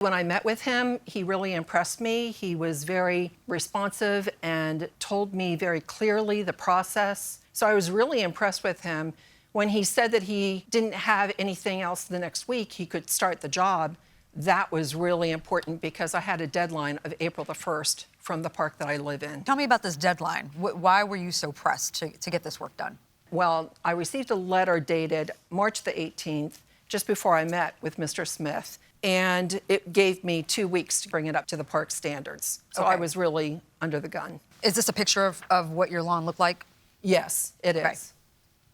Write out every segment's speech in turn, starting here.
When I met with him, he really impressed me. He was very responsive and told me very clearly the process. So I was really impressed with him. When he said that he didn't have anything else the next week, he could start the job, that was really important because I had a deadline of April the 1st from the park that I live in. Tell me about this deadline. Why were you so pressed to get this work done? Well, I received a letter dated March the 18th, just before I met with Mr. Smith, and it gave me 2 weeks to bring it up to the park standards. So I was really under the gun. Is this a picture of what your lawn looked like? Yes, it is. Okay.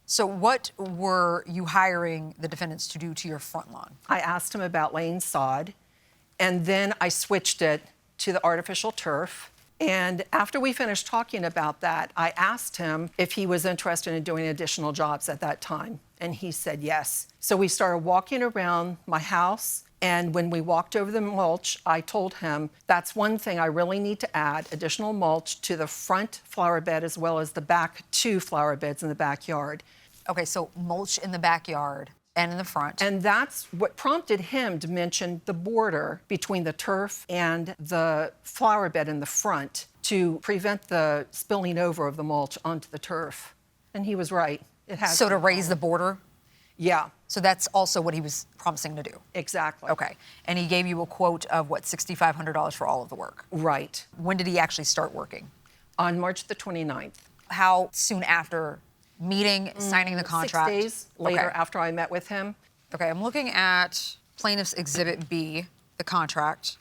So what were you hiring the defendants to do to your front lawn? I asked him about laying sod, and then I switched it to the artificial turf. And after we finished talking about that, I asked him if he was interested in doing additional jobs at that time, and he said yes. So we started walking around my house, and when we walked over the mulch, I told him, that's one thing I really need to add, additional mulch to the front flower bed as well as the back 2 flower beds in the backyard. Okay, so mulch in the backyard and in the front. And that's what prompted him to mention the border between the turf and the flower bed in the front to prevent the spilling over of the mulch onto the turf. And he was right. It has So to raise the border? Yeah. So that's also what he was promising to do? Exactly. Okay. And he gave you a quote of, what, $6,500 for all of the work? Right. When did he actually start working? On March the 29th. How soon after meeting, signing the contract? 6 days later after I met with him. Okay, I'm looking at Plaintiff's Exhibit B, the contract,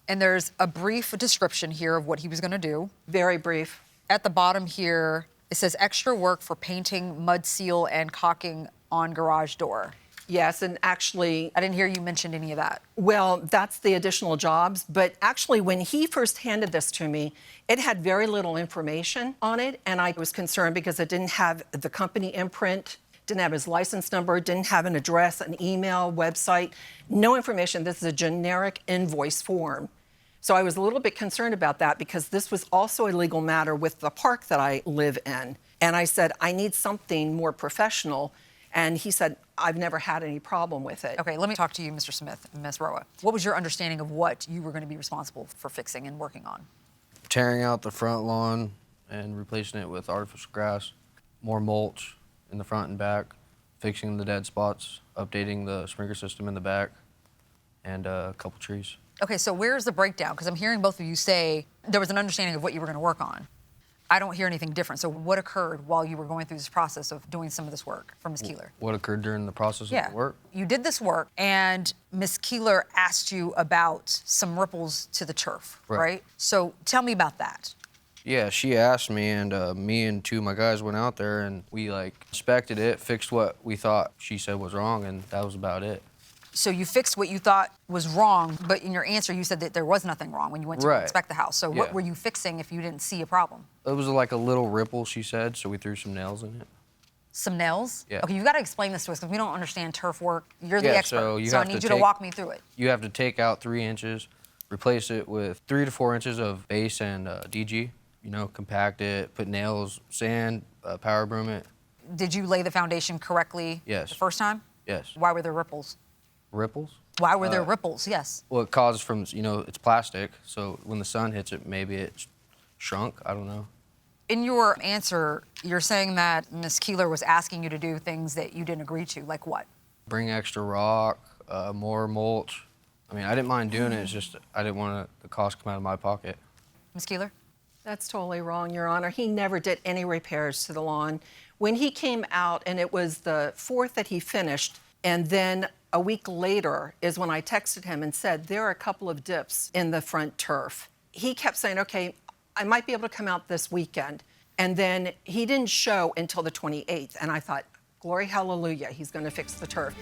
and there's a brief description here of what he was going to do. Very brief. At the bottom here, it says extra work for painting, mud seal, and caulking on garage door. Yes, and actually, I didn't hear you mention any of that. well, that's the additional jobs. But actually, when he first handed this to me, it had very little information on it. And I was concerned because it didn't have the company imprint, didn't have his license number, didn't have an address, an email, website, no information. This is a generic invoice form. So I was a little bit concerned about that because this was also a legal matter with the park that I live in. And I said, I need something more professional. And he said, I've never had any problem with it. Okay, let me talk to you, Mr. Smith and Ms. Roa. What was your understanding of what you were going to be responsible for fixing and working on? Tearing out the front lawn and replacing it with artificial grass, more mulch in the front and back, fixing the dead spots, updating the sprinkler system in the back, and a couple trees. Okay, so where's the breakdown? Because I'm hearing both of you say there was an understanding of what you were going to work on. I don't hear anything different. So what occurred while you were going through this process of doing some of this work for Ms. Keeler? What occurred during the process of the work? You did this work, and Ms. Keeler asked you about some ripples to the turf, right? So tell me about that. Yeah, she asked me, and me and 2 of my guys went out there, and we inspected it, fixed what we thought she said was wrong, and that was about it. So you fixed what you thought was wrong, but in your answer you said that there was nothing wrong when you went to inspect the house. So what were you fixing if you didn't see a problem? It was like a little ripple, she said, so we threw some nails in it. Some nails? Yeah. Okay, you've got to explain this to us because we don't understand turf work. You're the expert, so I need you to walk me through it. You have to take out 3 inches, replace it with 3 to 4 inches of base and DG, you know, compact it, put nails, sand, power broom it. Did you lay the foundation correctly Yes. the first time? Yes. Why were there ripples? Ripples? Why were there ripples? Yes. Well, it causes from, you know, it's plastic, so when the sun hits it, maybe it shrunk, I don't know. In your answer, you're saying that Ms. Keeler was asking you to do things that you didn't agree to, like what? Bring extra rock, more mulch. I mean, I didn't mind doing it, it's just I didn't want the cost to come out of my pocket. Ms. Keeler? That's totally wrong, Your Honor. He never did any repairs to the lawn. When he came out, and it was the 4th that he finished, and then a week later is when I texted him and said, there are a couple of dips in the front turf. He kept saying, okay, I might be able to come out this weekend. And then he didn't show until the 28th. And I thought, glory, hallelujah, he's going to fix the turf.